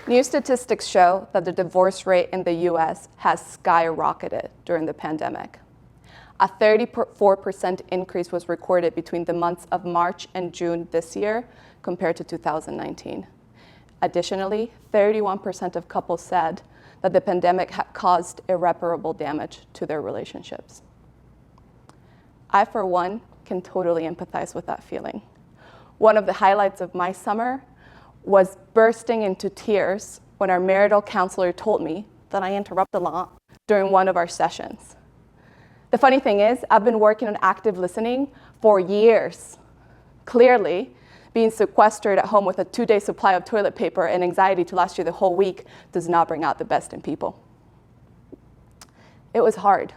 New statistics show that the divorce rate in the US has skyrocketed during the pandemic. A 34% increase was recorded between the months of March and June this year compared to 2019. Additionally, 31% of couples said that the pandemic had caused irreparable damage to their relationships. I, for one, can totally empathize with that feeling. One of the highlights of my summer was bursting into tears when our marital counselor told me that I interrupt a lot during one of our sessions. The funny thing is, I've been working on active listening for years. Clearly, being sequestered at home with a 2-day supply of toilet paper and anxiety to last you the whole week does not bring out the best in people. It was hard.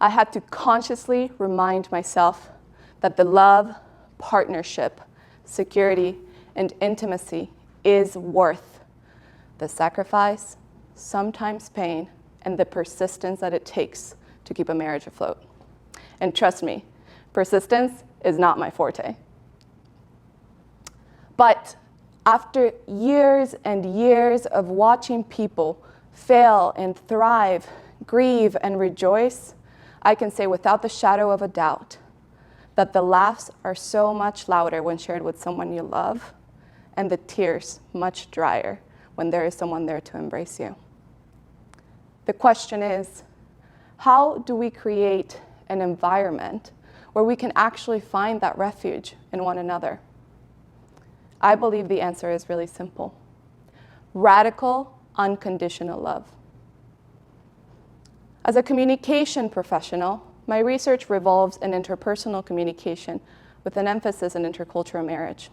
I had to consciously remind myself that the love, partnership, security, and intimacy is worth the sacrifice, sometimes pain, and the persistence that it takes to keep a marriage afloat. And trust me, persistence is not my forte. But after years and years of watching people fail and thrive, grieve and rejoice, I can say without the shadow of a doubt that the laughs are so much louder when shared with someone you love, and the tears much drier when there is someone there to embrace you. The question is, how do we create an environment where we can actually find that refuge in one another? I believe the answer is really simple. Radical, unconditional love. As a communication professional, my research revolves in interpersonal communication with an emphasis in intercultural marriage.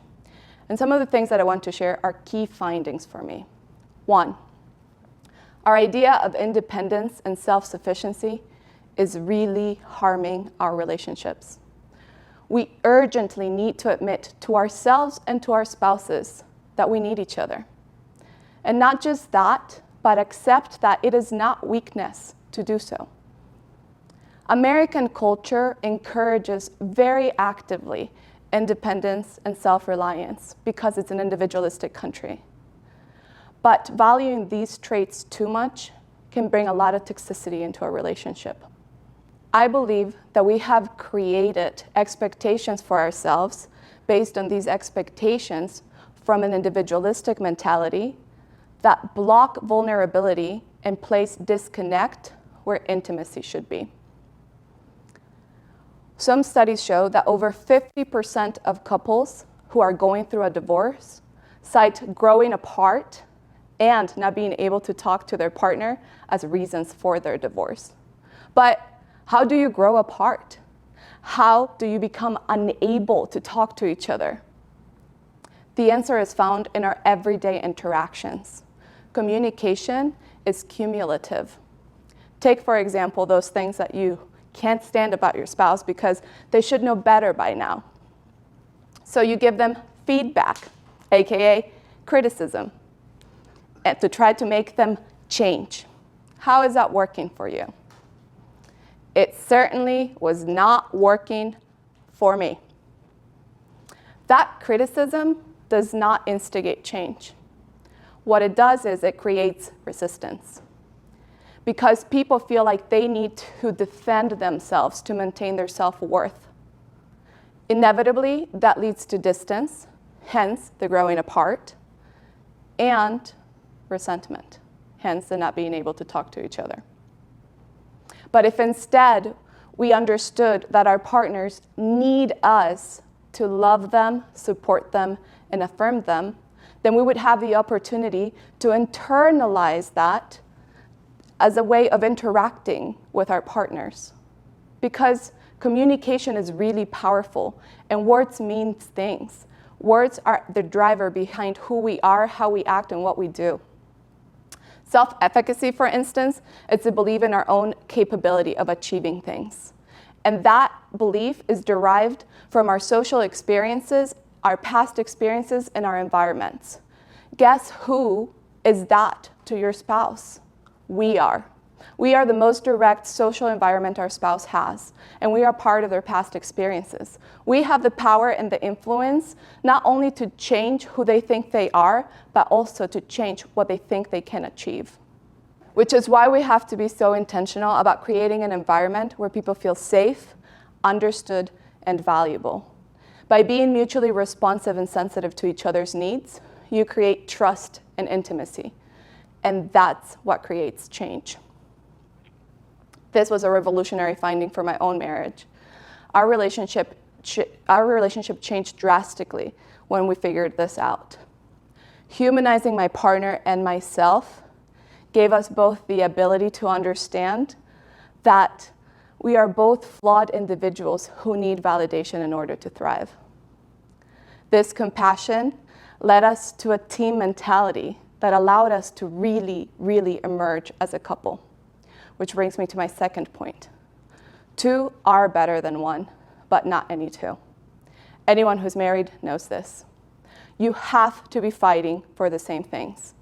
And some of the things that I want to share are key findings for me. 1, our idea of independence and self-sufficiency is really harming our relationships. We urgently need to admit to ourselves and to our spouses that we need each other. And not just that, but accept that it is not weakness to do so. American culture encourages very actively independence and self-reliance because it's an individualistic country. But valuing these traits too much can bring a lot of toxicity into a relationship. I believe that we have created expectations for ourselves based on these expectations from an individualistic mentality that block vulnerability and place disconnect where intimacy should be. Some studies show that over 50% of couples who are going through a divorce cite growing apart and not being able to talk to their partner as reasons for their divorce. But how do you grow apart? How do you become unable to talk to each other? The answer is found in our everyday interactions. Communication is cumulative. Take, for example, those things that you can't stand about your spouse because they should know better by now. So you give them feedback, aka criticism, and to try to make them change. How is that working for you? It certainly was not working for me. That criticism does not instigate change. What it does is it creates resistance. Because people feel like they need to defend themselves to maintain their self-worth. Inevitably, that leads to distance, hence the growing apart, and resentment, hence the not being able to talk to each other. But if instead we understood that our partners need us to love them, support them, and affirm them, then we would have the opportunity to internalize that as a way of interacting with our partners. Because communication is really powerful, and words mean things. Words are the driver behind who we are, how we act, and what we do. Self-efficacy, for instance, it's a belief in our own capability of achieving things. And that belief is derived from our social experiences, our past experiences, and our environments. Guess who is that to your spouse? We are. We are the most direct social environment our spouse has, and we are part of their past experiences. We have the power and the influence not only to change who they think they are, but also to change what they think they can achieve. Which is why we have to be so intentional about creating an environment where people feel safe, understood, and valuable. By being mutually responsive and sensitive to each other's needs, you create trust and intimacy. And that's what creates change. This was a revolutionary finding for my own marriage. Our relationship changed drastically when we figured this out. Humanizing my partner and myself gave us both the ability to understand that we are both flawed individuals who need validation in order to thrive. This compassion led us to a team mentality that allowed us to really, really emerge as a couple. Which brings me to my second point. Two are better than one, but not any two. Anyone who's married knows this. You have to be fighting for the same things.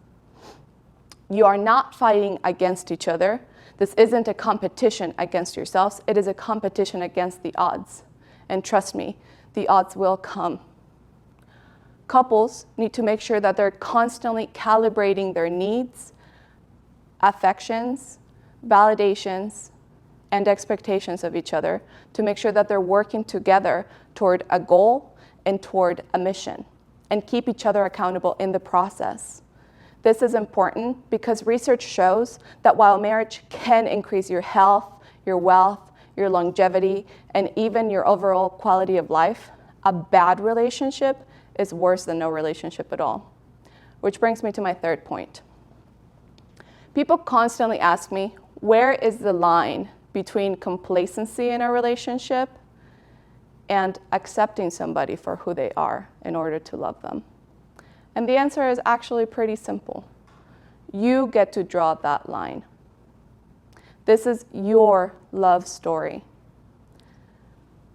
You are not fighting against each other. This isn't a competition against yourselves. It is a competition against the odds. And trust me, the odds will come. Couples need to make sure that they're constantly calibrating their needs, affections, validations, and expectations of each other to make sure that they're working together toward a goal and toward a mission, and keep each other accountable in the process. This is important because research shows that while marriage can increase your health, your wealth, your longevity, and even your overall quality of life, a bad relationship is worse than no relationship at all. Which brings me to my third point. People constantly ask me, where is the line between complacency in a relationship and accepting somebody for who they are in order to love them? And the answer is actually pretty simple. You get to draw that line. This is your love story.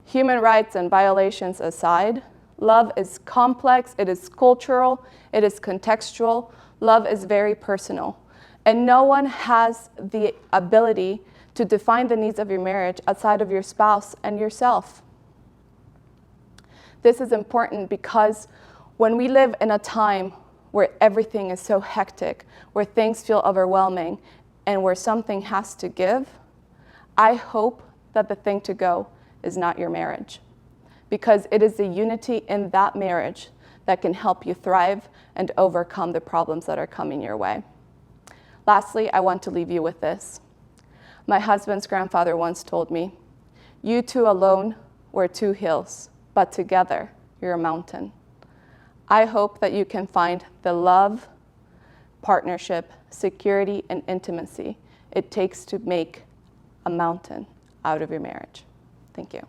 Human rights and violations aside, love is complex, it is cultural, it is contextual, love is very personal. And no one has the ability to define the needs of your marriage outside of your spouse and yourself. This is important because when we live in a time where everything is so hectic, where things feel overwhelming, and where something has to give, I hope that the thing to go is not your marriage. Because it is the unity in that marriage that can help you thrive and overcome the problems that are coming your way. Lastly, I want to leave you with this. My husband's grandfather once told me, "You two alone were two hills, but together you're a mountain." I hope that you can find the love, partnership, security, and intimacy it takes to make a mountain out of your marriage. Thank you.